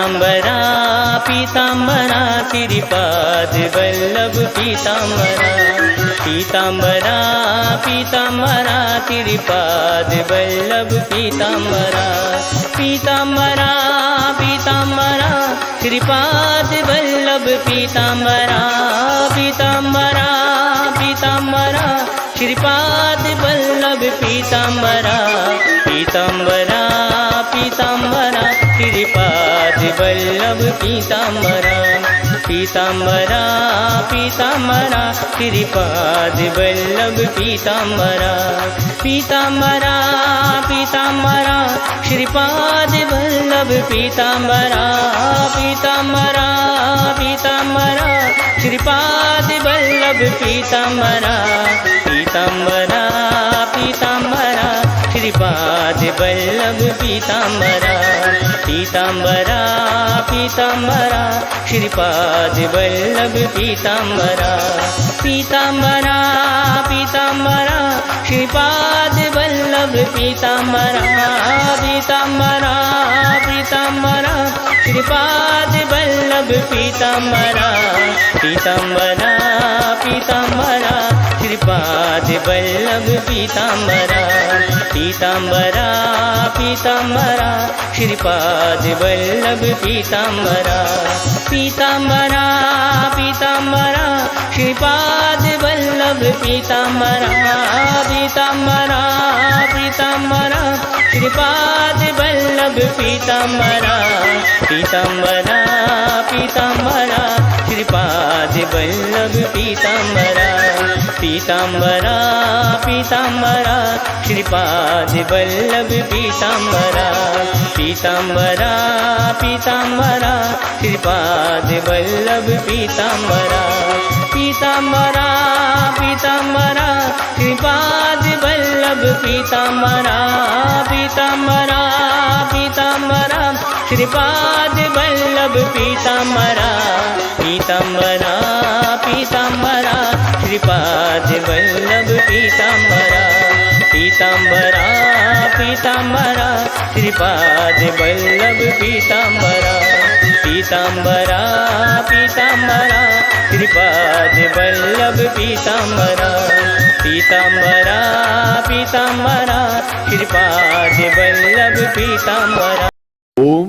पीताम्बरा पीताम्बरा श्रीपाद वल्लभ पीताम्बरा पीताम्बरा पीताम्बरा श्रीपाद वल्लभ पीताम्बरा पीताम्बरा पीताम्बरा श्रीपाद वल्लभ पीताम्बरा पीताम्बरा पीताम्बरा श्रीपाद वल्लभ पीताम्बरा पीताम्बरा पीताम्बरा श्रीपाद वल्लभ पीताम्बरा पीताम्बरा पीताम्बरा श्रीपाद वल्लभ पीताम्बरा पीताम्बरा पीताम्बरा श्रीपाद वल्लभ पीताम्बरा पीताम्बरा पीताम्बरा श्रीपाद वल्लभ पीताम्बरा पीताम्बरा पीताम्बरा श्रीपाद वल्लभ पीताम्बरा पीताम्बरा पीताम्बरा श्रीपाद वल्लभ पीताम्बरा पीताम्बरा पीताम्बरा श्रीपाद वल्लभ पीताम्बरा पीताम्बरा पीताम्बरा श्रीपाद वल्लभ पीताम्बरा पीताम्बरा पीताम्बरा श्रीपाद वल्लभ पीताम्बरा पीताम्बरा पीताम्बरा श्रीपाद वल्लभ पीताम्बरा पीताम्बरा पीताम्बरा श्रीपाद वल्लभ पीताम्बरा पीताम्बरा पीताम्बरा श्रीपाद वल्लभ पीताम्बरा पीताम्बरा पीताम्बरा श्रीपाद वल्लभ पीताम्बरा पीताम्बरा पीताम्बरा श्रीपाद वल्लभ पीताम्बरा पीताम्बरा पीताम्बरा श्रीपाद वल्लभ पीताम्बरा पीताम्बरा पीताम्बरा श्रीपाद वल्लभ पीताम्बरा पीताम्बरा पीताम्बरा श्रीपाद वल्लभ पीताम्बरा पीताम्बरा पीताम्बरा श्रीपाद वल्लभ पीताम्बरा पीताम्बरा पीताम्बरा श्रीपाद वल्लभ पीताम्बरा पीताम्बरा पीताम्बरा श्रीपाद वल्लभ पीताम्बरा पीताम्बरा पीताम्बरा श्रीपाद वल्लभ पीताम्बरा। ओम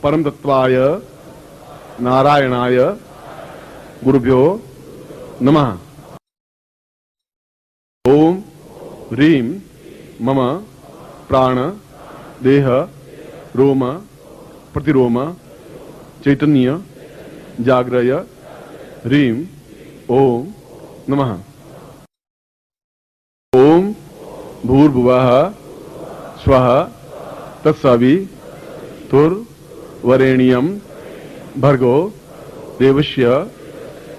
परम तत्वाय नारायणाय गुरुभ्यो नमः। ओम ह्रीं मम प्राण देह रोम प्रतिरोम चैतन्य जाग्रय ह्रीं ओम नमः। ओम भूर्भुवः स्वः तत्सवितुर्वरेण्यं भर्गो देवस्य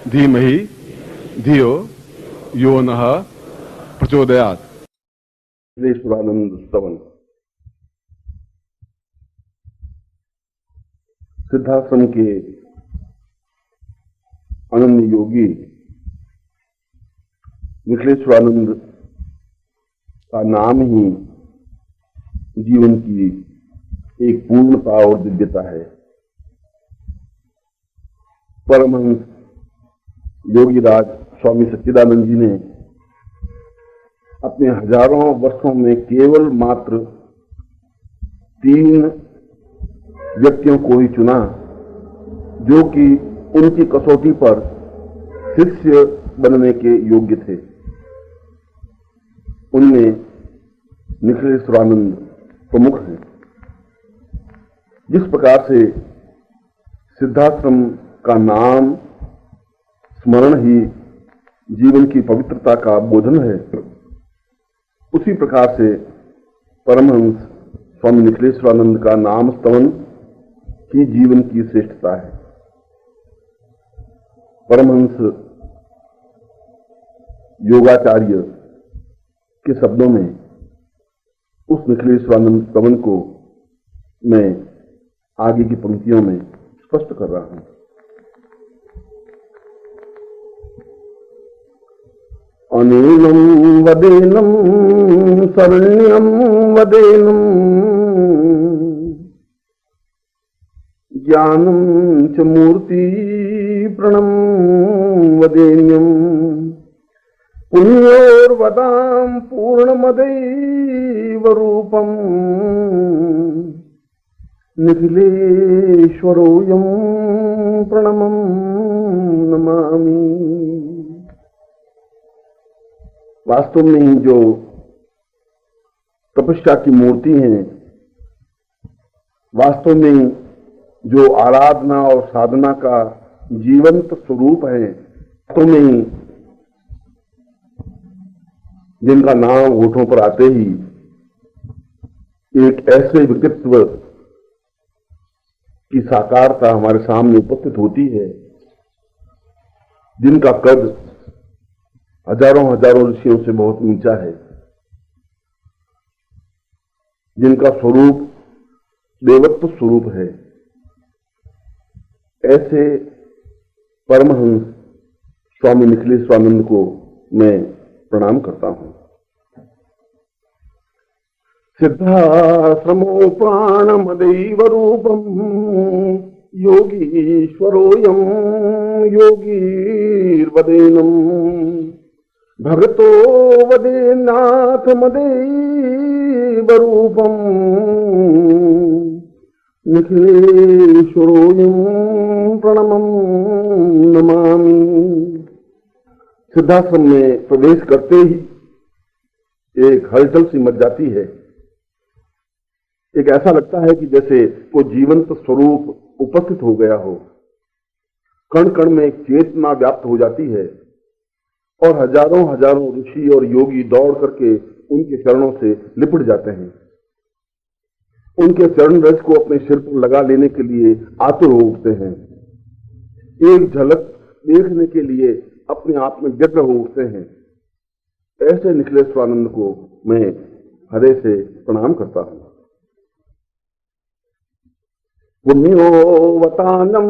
धीमहि धियो यो नः प्रचोदयात्। निखिलेश्वरानंद स्तवन। सिद्धाश्रम के अनन्य योगी निखिलेश्वरानंद का नाम ही जीवन की एक पूर्णता और दिव्यता है। परमहंस योगीराज स्वामी सच्चिदानंद जी ने अपने हजारों वर्षों में केवल मात्र 3 व्यक्तियों को ही चुना जो कि उनकी कसौटी पर शिष्य बनने के योग्य थे। उनमें निखिलेश्वरानंद प्रमुख हैं। जिस प्रकार से सिद्धाश्रम का नाम स्मरण ही जीवन की पवित्रता का बोधन है, उसी प्रकार से परमहंस स्वामी निखिलेश्वरानंद का नाम स्तवन ही जीवन की श्रेष्ठता है। परमहंस योगाचार्य के शब्दों में उस निखिलेश्वरानंद स्तवन को मैं आगे की पंक्तियों में स्पष्ट कर रहा हूं। अनेनम वदेनम शरण्यम वदेनम ज्ञानं च मूर्ति प्रणम वदेन्यम् पुण्योर्वदां पूर्णमदैव रूपम् निखिलेश्वरोऽयं प्रणमं नमामि। वास्तव में ही जो तपस्या की मूर्ति हैं, वास्तव में जो आराधना और साधना का जीवंत स्वरूप है, वास्तव में ही जिनका नाम होठों पर आते ही एक ऐसे व्यक्तित्व की साकारता हमारे सामने उपस्थित होती है जिनका कद हजारों हजारों ऋषियों से बहुत ऊंचा है, जिनका स्वरूप देवत्व स्वरूप है। ऐसे परमहंस स्वामी निखिलेश्वरानंद को मैं प्रणाम करता हूं। सिद्धाश्रमो प्राणमदैव रूपम् योगीश्वरोऽयं योगीर्वदेनम् भगतो वदेन्नाथमदैव रूपम् निखिलेश्वरोऽयं प्रणमं नमामि। सिद्धाश्रम में प्रवेश करते ही एक हलचल सी मच जाती है। एक ऐसा लगता है कि जैसे कोई जीवंत स्वरूप उपस्थित हो गया हो। कण कण में एक चेतना व्याप्त हो जाती है और हजारों हजारों ऋषि और योगी दौड़ करके उनके चरणों से लिपट जाते हैं। उनके चरण रज को अपने सिर पर लगा लेने के लिए आतुर हो उठते हैं। एक झलक देखने के लिए अपने आप में व्यग्र हो उठते हैं। ऐसे निखिलेश्वरानंद को मैं हृदय से प्रणाम करता हूं। पुण्योवतानं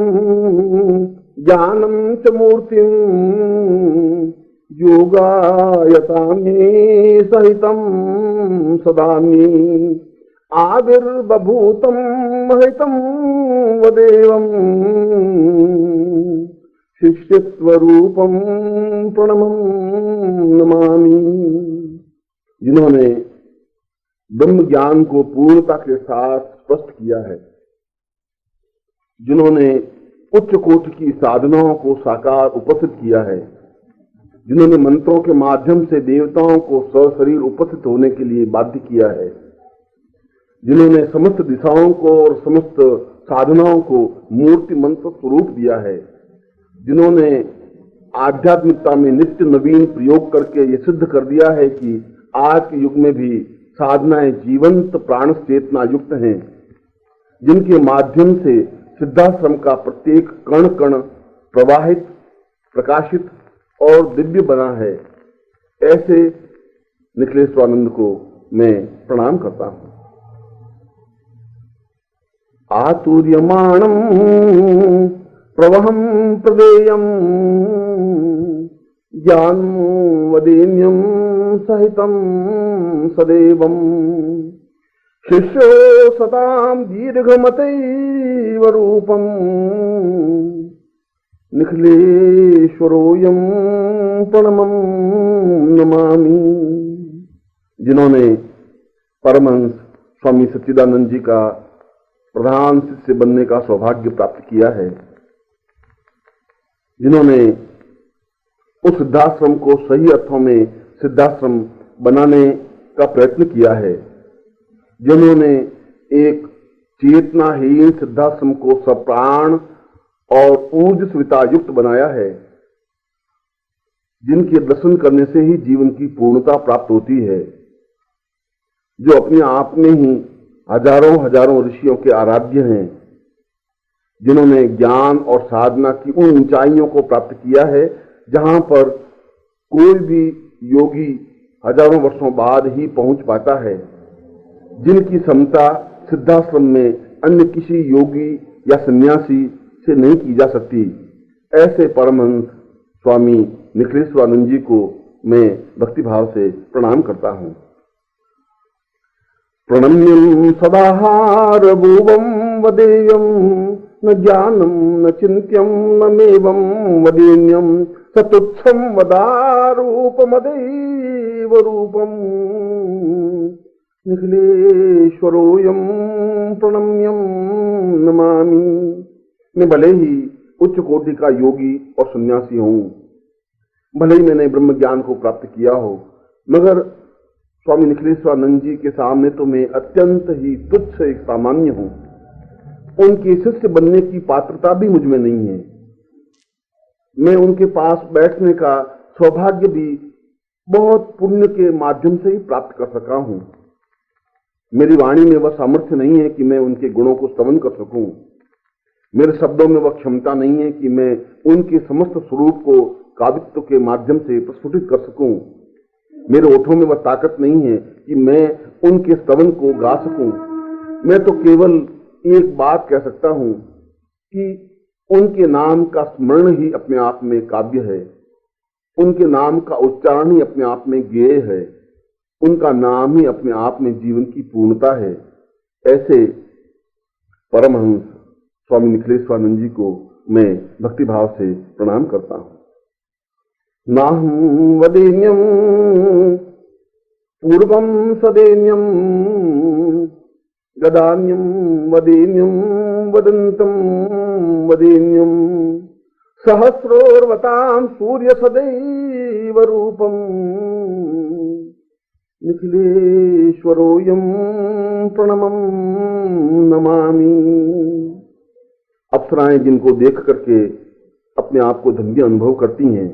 ज्ञानं च मूर्तिं योगायतानि सहितं सदामि आविर्बभूतं महितं वदेवं शिष्यत्वरूपं प्रणमं नमामि। जिन्होंने ब्रह्म ज्ञान को पूर्णता के साथ स्पष्ट किया है, जिन्होंने उच्च कोटि की साधनाओं को साकार उपस्थित किया है, जिन्होंने मंत्रों के माध्यम से देवताओं को सशरीर उपस्थित होने के लिए बाध्य किया है, जिन्होंने समस्त दिशाओं को और समस्त साधनाओं को मूर्ति मंत्र स्वरूप दिया है, जिन्होंने आध्यात्मिकता में नित्य नवीन प्रयोग करके ये सिद्ध कर दिया है कि आज के युग में भी साधनाएं जीवंत प्राण चेतना युक्त हैं, जिनके माध्यम से सिद्धाश्रम का प्रत्येक कण कण प्रवाहित, प्रकाशित और दिव्य बना है। ऐसे निखिलेश्वरानंद को मैं प्रणाम करता हूं। आतुर्यमाणं प्रवहं प्रदेयं ज्ञानं वदेन्यं सहितं सदैवं शिष्यो सदां दीर्घमतैव रूपं निखिलेश्वरोऽयं प्रणमं नमामि। जिन्होंने परमहंस स्वामी सच्चिदानंद जी का प्रधान शिष्य बनने का सौभाग्य प्राप्त किया है, जिन्होंने उस सिद्धाश्रम को सही अर्थों में सिद्धाश्रम बनाने का प्रयत्न किया है, जिन्होंने एक चेतनाहीन सिद्धाश्रम को सप्राण और ऊर्जस्विता युक्त बनाया है, जिनके दर्शन करने से ही जीवन की पूर्णता प्राप्त होती है, जो अपने आप में ही हजारों हजारों ऋषियों के आराध्य हैं, जिन्होंने ज्ञान और साधना की उन ऊंचाइयों को प्राप्त किया है जहां पर कोई भी योगी हजारों वर्षों बाद ही पहुंच पाता है, जिनकी क्षमता सिद्धाश्रम में अन्य किसी योगी या सन्यासी से नहीं की जा सकती। ऐसे परमहंस स्वामी निखिलेश्वरानंद जी को मैं भक्तिभाव से प्रणाम करता हूं। प्रणम्यं सदाहार भुवं वदेयं न ज्ञानम न चिंत्यम न मेवम वदेन्यम सतुच्छम वदारूपमदैव रूपम निखिलेश्वरोऽयं प्रणम्यम नमामि। मैं भले ही उच्च कोटि का योगी और सन्यासी हूं, भले ही मैंने ब्रह्म ज्ञान को प्राप्त किया हो, मगर स्वामी निखिलेश्वरानंद जी के सामने तो मैं अत्यंत ही तुच्छ एक सामान्य हूं। उनके शिष्य बनने की पात्रता भी मुझ में नहीं है। मैं उनके पास बैठने का सौभाग्य भी बहुत पुण्य के माध्यम से ही प्राप्त कर सका हूं। मेरी वाणी में वह सामर्थ्य नहीं है कि मैं उनके गुणों को स्तवन कर सकूं। मेरे शब्दों में वह क्षमता नहीं है कि मैं उनके समस्त स्वरूप को काव्यत्व के माध्यम से प्रस्फुटित कर सकूं। मेरे ओठों में वह ताकत नहीं है कि मैं उनके स्तवन को गा सकूं। मैं तो केवल एक बात कह सकता हूं कि उनके नाम का स्मरण ही अपने आप में काव्य है, उनके नाम का उच्चारण ही अपने आप में गेय है, उनका नाम ही अपने आप में जीवन की पूर्णता है। ऐसे परमहंस स्वामी निखिलेश्वरानंद जी को मैं भक्तिभाव से प्रणाम करता हूं। नाहं वदेन्यम पूर्वम सदेन्यम गदान्यम वदेन्यम वदन्तं वदेन्यम सहस्रोर्वतां सूर्य सदैव रूपम निखिलेश्वरोऽयं प्रणमं नमामि। अप्सराएं जिनको देख करके अपने आप को धन्य अनुभव करती हैं,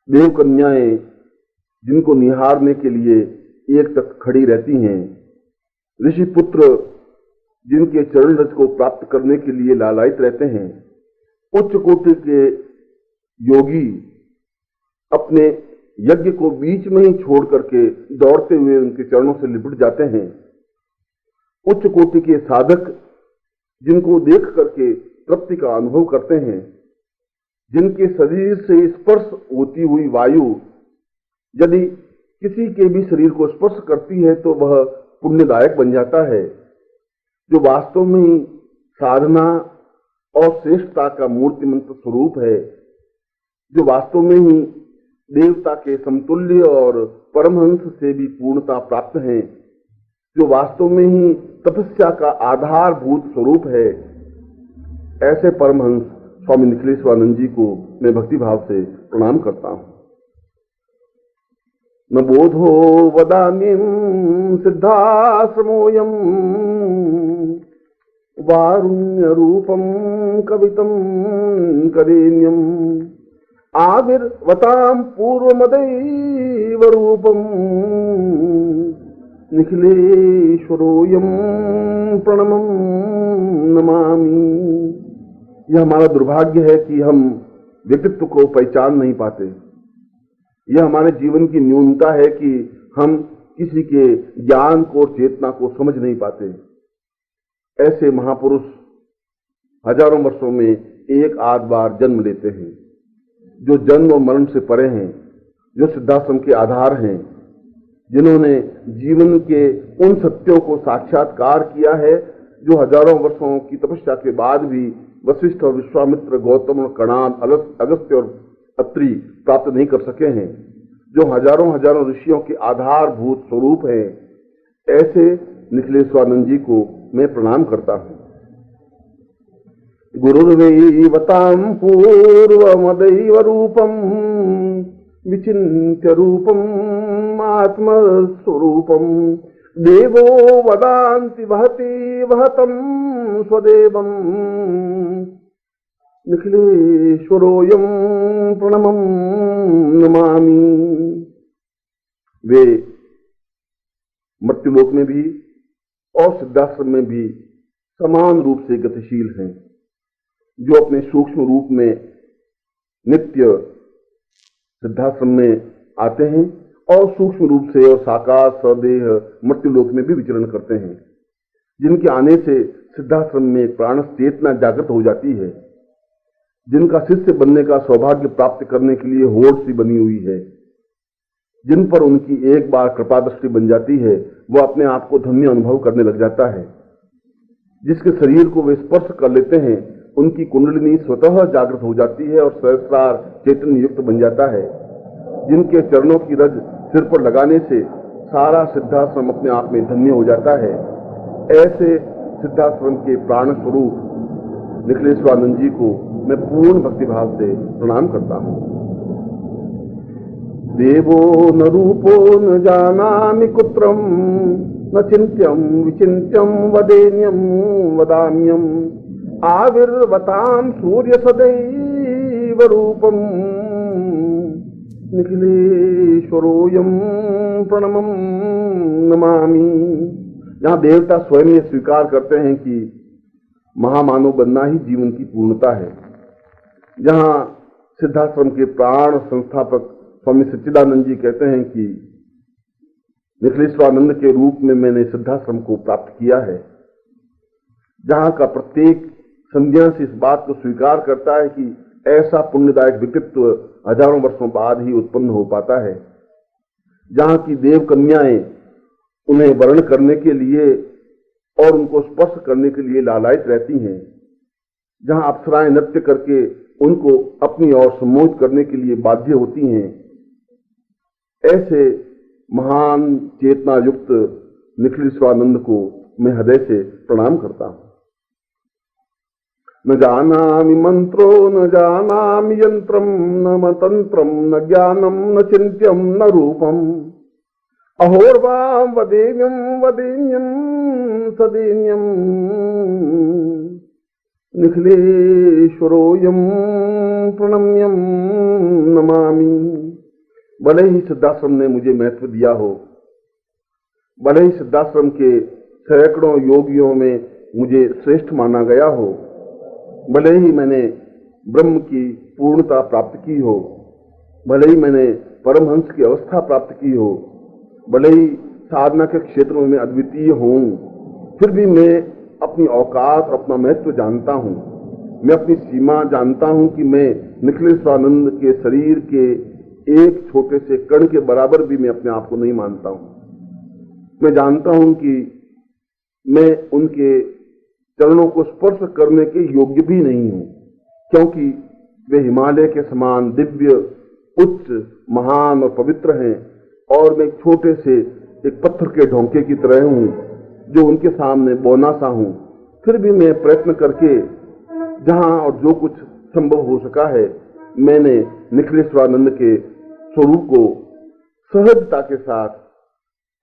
देव कन्याएं जिनको निहारने के लिए एक तक खड़ी रहती हैं, ऋषि पुत्र जिनके चरण रज को प्राप्त करने के लिए लालायित रहते हैं, उच्च कोटि के योगी अपने यज्ञ को बीच में ही छोड़ करके दौड़ते हुए उनके चरणों से लिपट जाते हैं। उच्च कोटि के साधक जिनको देख करके तृप्ति का अनुभव करते हैं, जिनके शरीर से स्पर्श होती हुई वायु यदि किसी के भी शरीर को स्पर्श करती है तो वह पुण्यदायक बन जाता है, जो वास्तव में ही साधना और श्रेष्ठता का मूर्तिमंत स्वरूप है, जो वास्तव में ही देवता के समतुल्य और परमहंस से भी पूर्णता प्राप्त है, जो वास्तव में ही तपस्या का आधारभूत स्वरूप है, ऐसे परमहंस स्वामी निखिलेश्वरानंद जी को मैं भक्तिभाव से प्रणाम करता हूं। न बोधो वदान्यं सिद्धाश्रमोऽयं वारुण्य रूपम कवितं करेण्यम आविर्वतां पूर्वमदैव रूपम निखिलेश्वरोऽयं प्रणमं नमामि। यह हमारा दुर्भाग्य है कि हम व्यक्तित्व को पहचान नहीं पाते। यह हमारे जीवन की न्यूनता है कि हम किसी के ज्ञान को, चेतना को समझ नहीं पाते। ऐसे महापुरुष हजारों वर्षों में एक आध बार जन्म लेते हैं, जो जन्म और मरण से परे हैं, जो सिद्धाश्रम के आधार हैं, जिन्होंने जीवन के उन सत्यों को साक्षात्कार किया है जो हजारों वर्षों की तपस्या के बाद भी वशिष्ठ और विश्वामित्र, गौतम और कणाद, अगस्त्य और अत्रि प्राप्त नहीं कर सके हैं, जो हजारों हजारों ऋषियों के आधारभूत स्वरूप हैं। ऐसे निखिलेश्वरानंद जी को मैं प्रणाम करता हूं। गुरुर्वैवतां पूर्वमदैव रूपम विचिन्त्य रूपम आत्मस्वरूपम देवो वदान्ति वहति वहतं स्वदेवम् निखिलेश्वरोऽयं प्रणमं नमामि। वे मृत्युलोक में भी और सिद्धाश्रम में भी समान रूप से गतिशील हैं, जो अपने सूक्ष्म रूप में नित्य सिद्धाश्रम में आते हैं और सूक्ष्म रूप से और साकार सदेह मृत्युलोक में भी विचरण करते हैं, जिनके आने से सिद्धाश्रम में प्राण चेतना जागृत हो जाती है, जिनका शिष्य बनने का सौभाग्य प्राप्त करने के लिए होड़ सी बनी हुई है, जिन पर उनकी एक बार कृपा दृष्टि बन जाती है, वह अपने आप को धन्य अनुभव करने लग जाता है। जिसके शरीर को वे स्पर्श कर लेते हैं, उनकी कुंडलिनी स्वतः जागृत हो जाती है और सहस्रार चैतन्य युक्त बन जाता है। जिनके चरणों की रज सिर पर लगाने से सारा सिद्धाश्रम अपने आप में धन्य हो जाता है, ऐसे सिद्धाश्रम के प्राण स्वरूप निखिलेश्वरानंद जी को मैं पूर्ण भक्तिभाव से प्रणाम करता हूँ। देवो न रूपो न जानामि कुत्रम न चिंत्यम विचिंत्यम वदेन्यम वदान्यम आविर्वताम सूर्य सदैव रूपम निखिलेश्वरोयम प्रणमम नमामि। जहाँ देवता स्वयं ये स्वीकार करते हैं कि महामानव बनना ही जीवन की पूर्णता है, जहाँ सिद्धाश्रम के प्राण संस्थापक स्वामी सच्चिदानंद जी कहते हैं कि निखिलेश्वरानंद के रूप में मैंने सिद्धाश्रम को प्राप्त किया है, जहाँ का प्रत्येक संध्या से इस बात को स्वीकार करता है कि ऐसा पुण्यदायक व्यक्तित्व हजारों वर्षों बाद ही उत्पन्न हो पाता है, जहाँ की देव कन्याएं उन्हें वर्ण करने के लिए और उनको स्पर्श करने के लिए लालायित रहती हैं, जहाँ अप्सराएं नृत्य करके उनको अपनी ओर सम्मोहित करने के लिए बाध्य होती हैं, ऐसे महान चेतना युक्त निखिलेश्वरानंद को मैं हृदय से प्रणाम करता हूं। न जानामि मंत्रो न जानामि यंत्रम न मतंत्रम न ज्ञानम न चिंत्यम न रूपम अहोर्वाम वदेन्यम वदेन्यम सदेन्यम निखिलेश्वरोयम प्रणम्यम नमामि। भले ही सिद्धाश्रम ने मुझे महत्व दिया हो, भले ही सिद्धाश्रम के सैकड़ों योगियों में मुझे श्रेष्ठ माना गया हो, भले ही मैंने ब्रह्म की पूर्णता प्राप्त की हो, भले ही मैंने परमहंस की अवस्था प्राप्त की हो, भले ही साधना के क्षेत्र में अद्वितीय हूं, फिर भी मैं अपनी औकात और अपना महत्व जानता हूं। मैं अपनी सीमा जानता हूं कि मैं निखिलेश्वरानंद के शरीर के एक छोटे से कण के बराबर भी मैं अपने आप को नहीं मानता हूं। मैं जानता हूं कि मैं उनके चरणों को स्पर्श करने के योग्य भी नहीं हूं, क्योंकि वे हिमालय के समान दिव्य, उच्च, महान और पवित्र हैं और मैं छोटे से एक पत्थर के ढोंके की तरह हूं जो उनके सामने बौना सा हूं। फिर भी मैं प्रयत्न करके जहां और जो कुछ संभव हो सका है, मैंने निखिलेश्वरानंद के स्वरूप को सहजता के साथ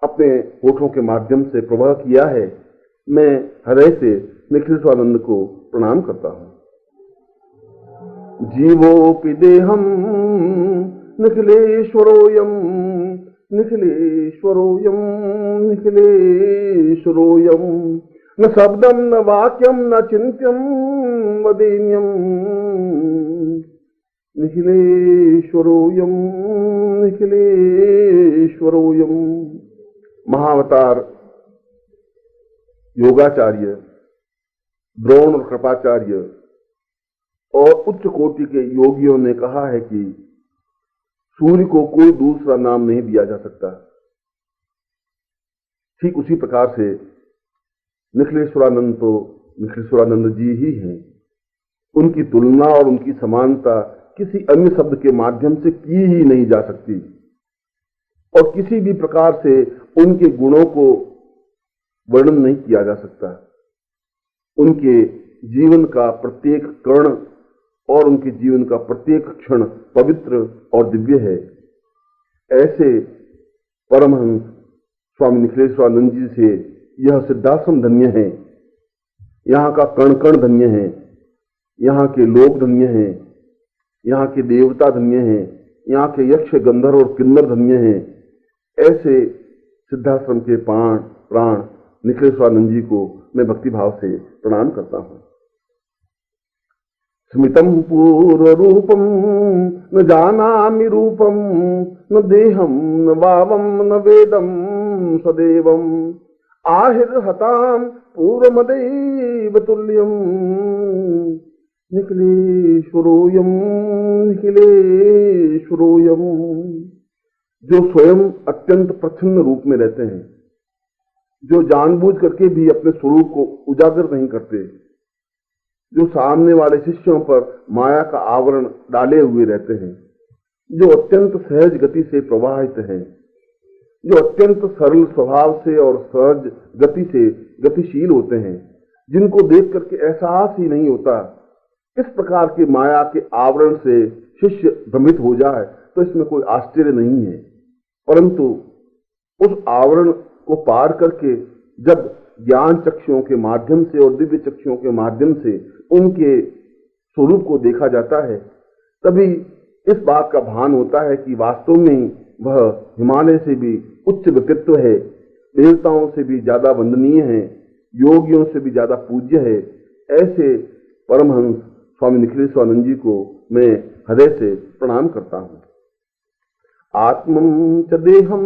अपने होठों के माध्यम से प्रवाह किया है। मैं हृदय से निखिलेश्वरानंद को प्रणाम करता हूं। जीवोपि देहम निखिलेश्वरोयम निखिलेश्वरोयम निखिलेश्वरोयम न शब्दम न वाक्यम न चिंत्यम वदेन्यम निखिलेश्वरोयम निखिलेश्वरोयम। महाअवतार योगाचार्य द्रोण और कृपाचार्य और उच्च कोटि के योगियों ने कहा है कि सूर्य को कोई दूसरा नाम नहीं दिया जा सकता। ठीक उसी प्रकार से निखिलेश्वरानंद तो निखिलेश्वरानंद जी ही हैं। उनकी तुलना और उनकी समानता किसी अन्य शब्द के माध्यम से की ही नहीं जा सकती और किसी भी प्रकार से उनके गुणों को वर्णन नहीं किया जा सकता। उनके जीवन का प्रत्येक कण और उनके जीवन का प्रत्येक क्षण पवित्र और दिव्य है। ऐसे परमहंस स्वामी निखिलेश्वरानंद जी से यह सिद्धाश्रम धन्य है, यहाँ का कण कण धन्य है, यहाँ के लोग धन्य हैं, यहाँ के देवता धन्य हैं, यहाँ के यक्ष गंधर्व और किन्नर धन्य हैं। ऐसे सिद्धाश्रम के प्राण निखिलेश्वरानंद जी को मैं भक्तिभाव से प्रणाम करता हूँ। स्मितम पूर्व रूपम न जानामि रूपम न देहम न वावम न वेदम सदैवम आहिर्हताम पूर्वमदैव तुल्यम निखिलेश्वरोयम निखिलेश्वरोयम। जो स्वयं अत्यंत प्रसन्न रूप में रहते हैं, जो जानबूझ करके भी अपने स्वरूप को उजागर नहीं करते, जो सामने वाले शिष्यों पर माया का आवरण डाले हुए रहते हैं, जो अत्यंत सहज गति से प्रवाहित हैं, जो अत्यंत सरल स्वभाव से और सहज गति से गतिशील होते हैं, जिनको देख करके एहसास ही नहीं होता, इस प्रकार के माया के आवरण से शिष्य भ्रमित हो जाए तो इसमें कोई आश्चर्य नहीं है। परंतु उस आवरण को पार करके जब ज्ञान चक्षुओं के माध्यम से और दिव्य चक्षुओं के माध्यम से उनके स्वरूप को देखा जाता है, तभी इस बात का भान होता है कि वास्तव में वह हिमालय से भी उच्च व्यक्तित्व है, देवताओं से भी ज्यादा वंदनीय है, योगियों से भी ज्यादा पूज्य है। ऐसे परमहंस स्वामी निखिलेश्वरानंद जी को मैं हृदय से प्रणाम करता हूँ। आत्मं च देहं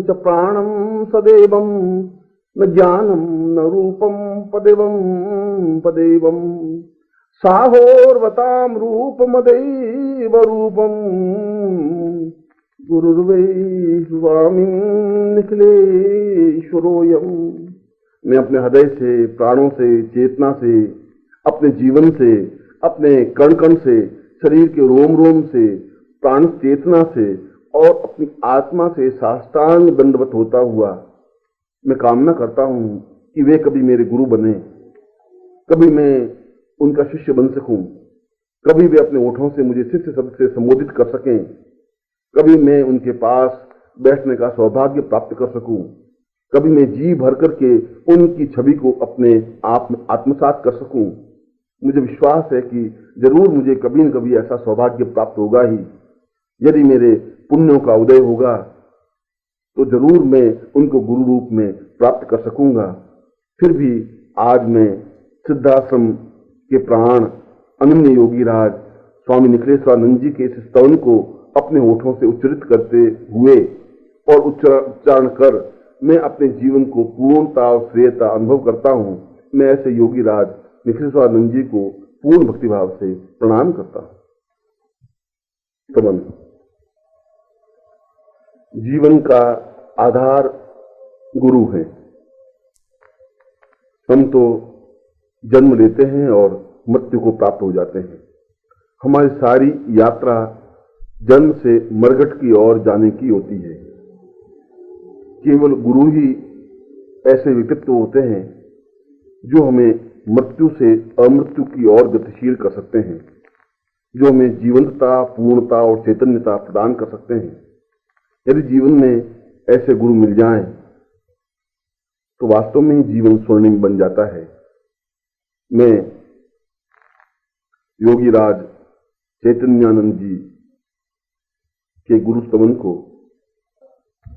च प्राणं सदैवं न ज्ञानं न रूपं पदेवं साहोर्वतां रूपमदैव रूपं गुरुर्वै स्वामी निखिलेश्वरोऽयं। मैं अपने हृदय से, प्राणों से, चेतना से, अपने जीवन से, अपने कण कण से, शरीर के रोम रोम से, प्राण चेतना से और अपनी आत्मा से साष्टांग दंडवत होता हुआ मैं कामना करता हूं कि वे कभी मेरे गुरु बने, कभी मैं उनका शिष्य बन सकूं, कभी वे अपने ओठों से मुझे शिष्य शब्द से संबोधित कर सकें, कभी मैं उनके पास बैठने का सौभाग्य प्राप्त कर सकूं, कभी मैं जी भर करके उनकी छवि को अपने आप में आत्मसात कर सकूं। मुझे विश्वास है कि जरूर मुझे कभी न कभी ऐसा सौभाग्य प्राप्त होगा ही। यदि मेरे पुण्यों का उदय होगा तो जरूर मैं उनको गुरु रूप में प्राप्त कर सकूंगा। फिर भी आज मैं सिद्धाश्रम के प्राण अनन्य योगी राज स्वामी निखिलेश्वरानंद जी के इस स्तवन को अपने होठों से उच्चरित करते हुए और उच्चारण कर मैं अपने जीवन को पूर्णता और श्रेयता अनुभव करता हूं। मैं ऐसे योगी राज निखिलेश्वरानंद जी को पूर्ण भक्तिभाव से प्रणाम करता हूं। जीवन का आधार गुरु है। हम तो जन्म लेते हैं और मृत्यु को प्राप्त हो जाते हैं। हमारी सारी यात्रा जन्म से मरघट की ओर जाने की होती है। केवल गुरु ही ऐसे व्यक्तित्व होते हैं जो हमें मृत्यु से अमृत्यु की ओर गतिशील कर सकते हैं, जो हमें जीवंतता, पूर्णता और चैतन्यता प्रदान कर सकते हैं। यदि जीवन में ऐसे गुरु मिल जाएं तो वास्तव में ही जीवन स्वर्णिम बन जाता है। मैं योगी राज चैतन्यानंद जी के गुरु स्तवन को